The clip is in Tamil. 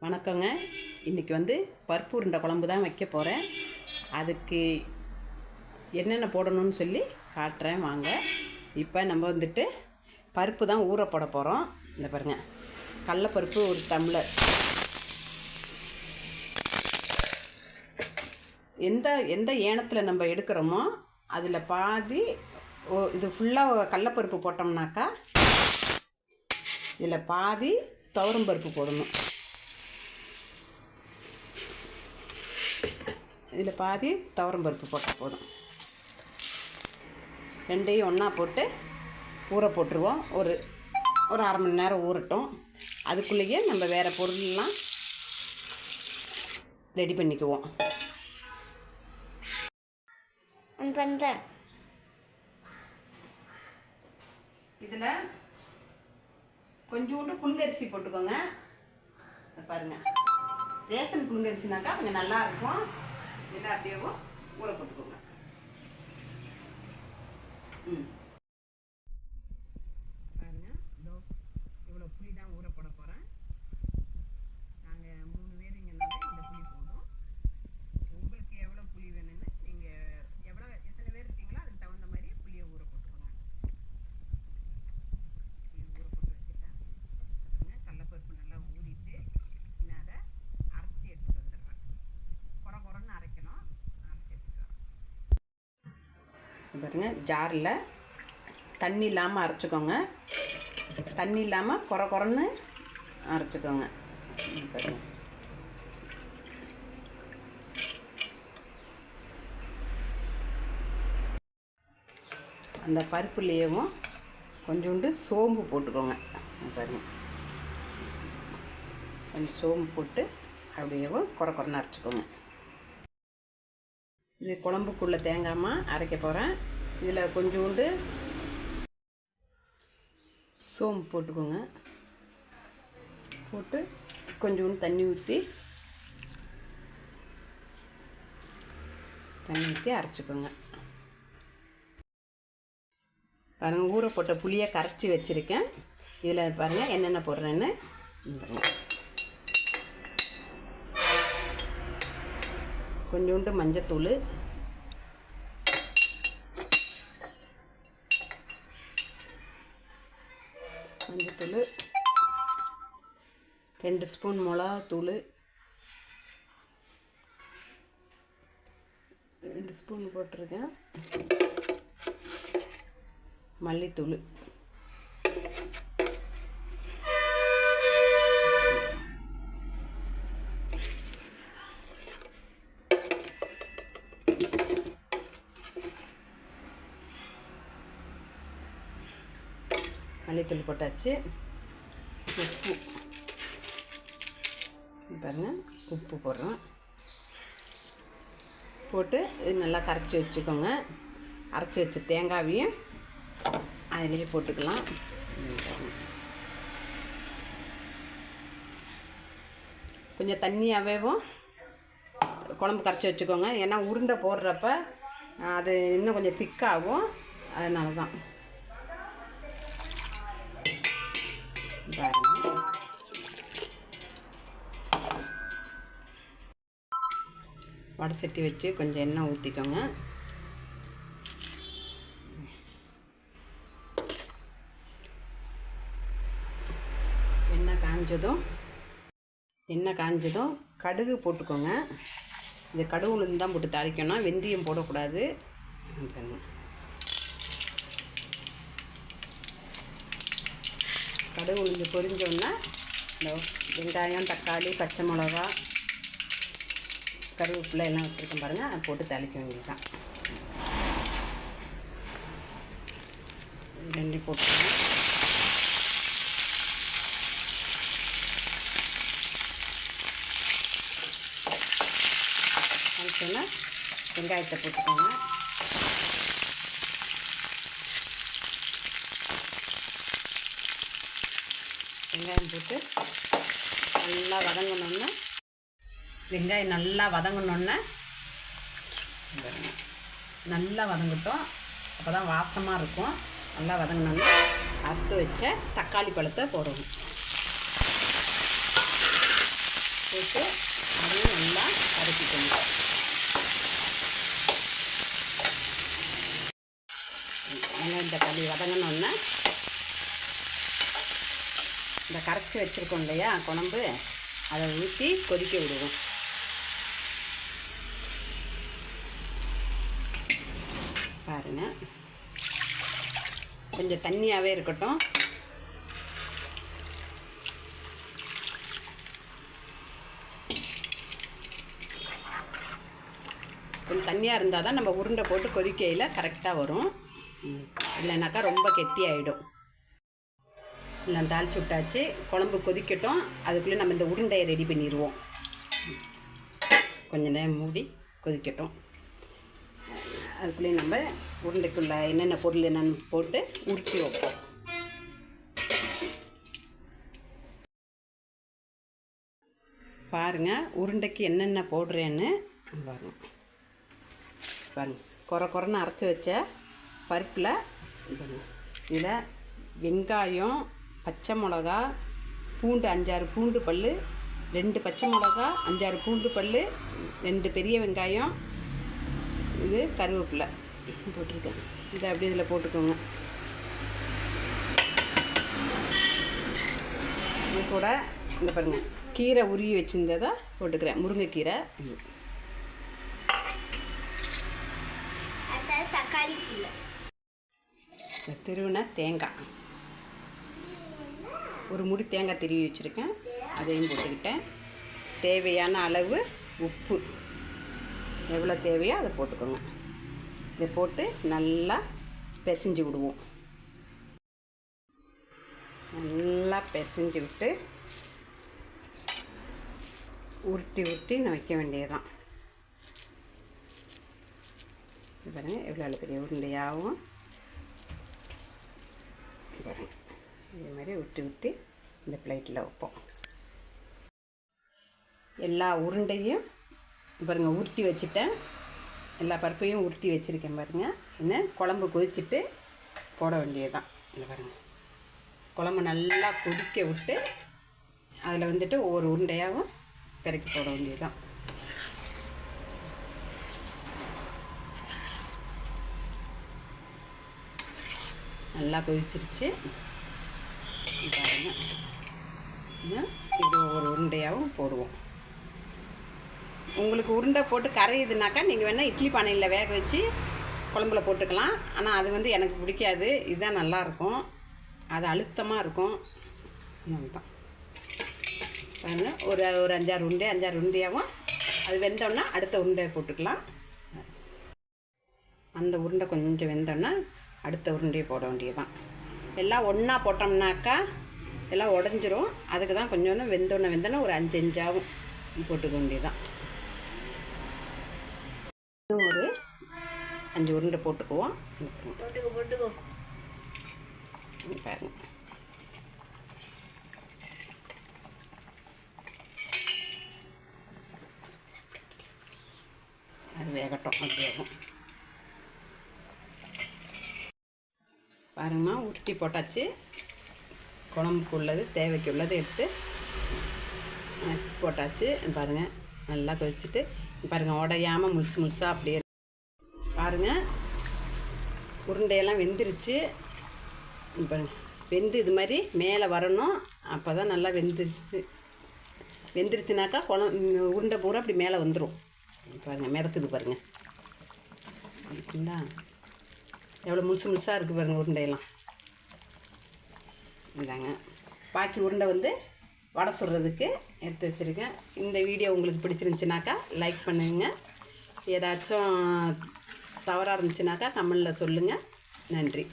வணக்கங்க. இன்றைக்கி பருப்பு உருண்டை குழம்பு தான் வைக்க போகிறேன். அதுக்கு என்னென்ன போடணும்னு சொல்லி காட்டுறேன் வாங்க. இப்போ நம்ம பருப்பு தான் ஊற போட போகிறோம். இந்த பாருங்கள், கடலப்பருப்பு ஒரு டம்ளர். எந்த ஏனத்தில் நம்ம எடுக்கிறோமோ அதில் பாதி இது ஃபுல்லாக கடலப்பருப்பு போட்டோம்னாக்கா இதில் பாதி துவரம் பருப்பு போடணும். இதில் பாதி துவரம் பருப்பு போட்டால் போதும். ரெண்டையும் ஒன்றா போட்டு ஊற போட்டுருவோம். ஒரு அரை மணி நேரம் ஊறட்டும். அதுக்குள்ளேயே நம்ம வேறு பொருள்லாம் ரெடி பண்ணிக்குவோம். பண்ணுறேன். இதில் கொஞ்சோண்டு புழுங்கரிசி போட்டுக்கோங்க. பாருங்கள், ரேஷன் புழுங்கரிசினாக்கா கொஞ்சம் நல்லாயிருக்கும். இதில் அப்படியே ஊற போட்டுக்கோங்க. பாருங்கள், இவ்வளோ புளி தான் ஊற போட போகிறேன். நாங்கள் 3 பேருங்கனால இந்த புளி போதும். உங்களுக்கு எவ்வளோ புளி வேணும்னு நீங்கள் எத்தனை பேர் இருக்கீங்களோ அதுக்கு தகுந்த மாதிரி புளியை ஊற போட்டுக்கோங்க. புளி ஊற போட்டு வச்சுட்டேன். பாருங்கள், கடலப்பருப்பு நல்லா ஊறிட்டு நான் அதை அரைச்சி எடுத்துகிட்டு வந்துடுறேன். குறன்னு அரைக்கணும். அரைச்சி எடுத்துக்கலாம். பாருங்கள், ஜாரில் தண்ணி இல்லாமல் அரைச்சிக்கோங்க. தண்ணி இல்லாமல் குறன்னு அரைச்சிக்கோங்க. பாருங்கள், அந்த பருப்புலேயும் கொஞ்சோண்டு சோம்பு போட்டுக்கோங்க. பாருங்கள், கொஞ்சம் சோம்பு போட்டு அப்படியே குறன்னு அரைச்சிக்கோங்க. இது குழம்புக்குள்ளே தேங்காமல் அரைக்க போகிறேன். இதில் கொஞ்சோண்டு சோம்பு போட்டுக்கோங்க. போட்டு கொஞ்சோண்டு தண்ணி ஊற்றி அரைச்சிக்கோங்க. பாருங்கள், ஊற போட்ட புளியை கரைச்சி வச்சுருக்கேன். இதில் பாருங்கள் என்னென்ன போடுறேன்னு. கொஞ்சோண்டு மஞ்சத்தூள், மஞ்சத்தூள் 2 ஸ்பூன் மிளகாத்தூள், 2 ஸ்பூன் போட்டிருக்கேன். மல்லித்தூள், மல்லித்தூள் போட்டாச்சு. உப்பு பாருங்கள், உப்பு போடுறோம். போட்டு இது நல்லா கரைச்சி வச்சுக்கோங்க. அரைச்சி வச்ச தேங்காயையும் அதிலேயே போட்டுக்கலாம். கொஞ்சம் தண்ணியாகவேவும் குழம்பு கரைச்சி வச்சுக்கோங்க. ஏன்னா உருண்டை போடுறப்ப அது இன்னும் கொஞ்சம் திக்காகும். அதனால தான். வடை சட்டி வச்சு கொஞ்சம் எண்ணெய் ஊற்றிக்கோங்க. எண்ணெய் காஞ்சதும் கடுகு போட்டுக்கோங்க. இது கடுகு உளுந்து தான் போட்டு தாளிக்கணும். வெந்தயம் போடக்கூடாது. கடுகு உளுந்து பொரிஞ்சோன்னா இந்த வெங்காயம், தக்காளி, பச்சை மிளகா, கருவேப்பிலை எல்லாம் வச்சுருக்கேன் பாருங்கள். அதை போட்டு தாளிக்க வேண்டியதுதான். ரெண்டு போட்டுக்கோங்க. அதுக்குன்னா வெங்காயத்தை போட்டுக்கோங்க. வெங்காயம் போட்டு நல்லா வதங்கணுன்னா வெங்காயம் நல்லா வதங்கணுன்னா நல்லா வதங்கட்டும். அப்போ தான் வாசமாக இருக்கும். நல்லா வதங்கினோன்னா அறுத்து வச்ச தக்காளி பழத்தை போடணும். போட்டு அதையும் நல்லா வதக்கிக்கணும். வெங்காயம் தக்காளி வதங்கினோன்னா இந்த கரைச்சி வச்சுருக்கோம் இல்லையா குழம்பு, அதை ஊற்றி கொதிக்க விடுவோம். பாருங்கள், கொஞ்சம் தண்ணியாகவே இருக்கட்டும். கொஞ்சம் தண்ணியாக இருந்தால் தான் நம்ம உருண்டை போட்டு கொதிக்கையில் கரெக்டாக வரும். இல்லைனாக்கா ரொம்ப கெட்டியாயிடும். இல்லை தாளிச்சு விட்டாச்சு, குழம்பு கொதிக்கட்டும். அதுக்குள்ளே நம்ம இந்த உருண்டையை ரெடி பண்ணிடுவோம். கொஞ்ச நேரம் மூடி கொதிக்கட்டும். அதுக்குள்ளே நம்ம உருண்டைக்குள்ளே என்னென்ன பொருள் என்னென்னு போட்டு உருட்டி வைப்போம். பாருங்கள், உருண்டைக்கு என்னென்ன போடுறேன்னு பாருங்கள். குறைன்னு அரைச்சி வச்ச பருப்பில் இதில் வெங்காயம், பச்சை மிளகா, பூண்டு 5-6 பூண்டு பல், 2 பச்சை மிளகா, 5-6 பூண்டு பல், 2 பெரிய வெங்காயம், இது கருவேப்பிலை போட்டிருக்கேன். இதை அப்படியே இதில் போட்டுக்கோங்க. இது கூட இந்த பாருங்கள், கீரை உருவி வச்சுருந்ததை போட்டுக்கிறேன். முருங்கைக்கீரை, திருவின தேங்காய், ஒரு முடி தேங்காய் திருவி வச்சுருக்கேன், அதையும் போட்டுக்கிட்டேன். தேவையான அளவு உப்பு, எவ்வளோ தேவையோ அதை போட்டுக்கோங்க. இதை போட்டு நல்லா பிசைஞ்சு விடுவோம். நல்லா பிசைஞ்சு விட்டு உருட்டி நான் வைக்க வேண்டியதுதான். பாருங்கள், எவ்வளோ பெரிய உருண்டையாகவும் பாருங்கள். இதே மாதிரி விட்டு இந்த பிளேட்டில் வைப்போம். எல்லா உருண்டையும் பாருங்கள் உருட்டி வச்சுட்டேன். எல்லா பருப்பையும் உருட்டி வச்சுருக்கேன் பாருங்கள். இன்னும் குழம்பு கொதிச்சுட்டு போட வேண்டியதுதான். இல்லை பாருங்கள், குழம்பு நல்லா கொதிக்க விட்டு அதில் வந்துட்டு ஒவ்வொரு உருண்டையாகவும் பிறக்கி போட வேண்டியதுதான். நல்லா கொதிச்சிருச்சு பாருங்கள். இது ஒவ்வொரு உருண்டையாகவும் போடுவோம். உங்களுக்கு உருண்டை போட்டு கரையுதுனாக்கா நீங்கள் வேணால் இட்லி பானையில் வேக வச்சு குழம்புல போட்டுக்கலாம். ஆனால் அது வந்து எனக்கு பிடிக்காது. இதுதான் நல்லாயிருக்கும், அது அழுத்தமாக இருக்கும். அதுதான் பாருங்கள், ஒரு 5-6 உருண்டையாகவும் அது வெந்தோன்னா அடுத்த உருண்டையை போட்டுக்கலாம். அந்த உருண்டை கொஞ்சம் வெந்தோன்னா அடுத்த உருண்டையை போட வேண்டியதுதான். எல்லாம் ஒன்றா போட்டோம்னாக்கா எல்லாம் உடஞ்சிரும். அதுக்கு தான் கொஞ்சம் வெந்தோன்னா ஒரு 5 இன்ச்சாகவும் போட்டுக்க வேண்டியதுதான். இன்னும் ஒரு 5 உருண்டை போட்டுக்குவோம். போட்டுக்கோ பாருங்க. அது வேகட்டும், அது வேகும். பாருங்கம்மா, உருட்டி போட்டாச்சு. குழம்புக்கு உள்ளது தேவைக்கு உள்ளது எடுத்து போட்டாச்சு. பாருங்கள், நல்லா கொதிச்சுட்டு பாருங்கள், உடையாமல் முழுசாக அப்படியே பாருங்கள். உருண்டையெல்லாம் வெந்துருச்சு பாருங்கள். வெந்து இது மாதிரி மேலே வரணும். அப்போ தான் நல்லா வெந்துருச்சுனாக்கா உருண்டை பூரா அப்படி மேலே வந்துடும். பாருங்கள், மிதக்குது பாருங்கள். அப்படிங்களா, எவ்வளோ முழுசாக இருக்குது பாருங்கள் உருண்டையெல்லாம். இதாங்க பாக்கி உருண்டை வந்து வடை சுடுறதுக்கு எடுத்து வச்சுருக்கேன். இந்த வீடியோ உங்களுக்கு பிடிச்சிருந்துச்சுனாக்கா லைக் பண்ணுங்க. ஏதாச்சும் தவறாக இருந்துச்சுனாக்கா கமெண்டில் சொல்லுங்கள். நன்றி.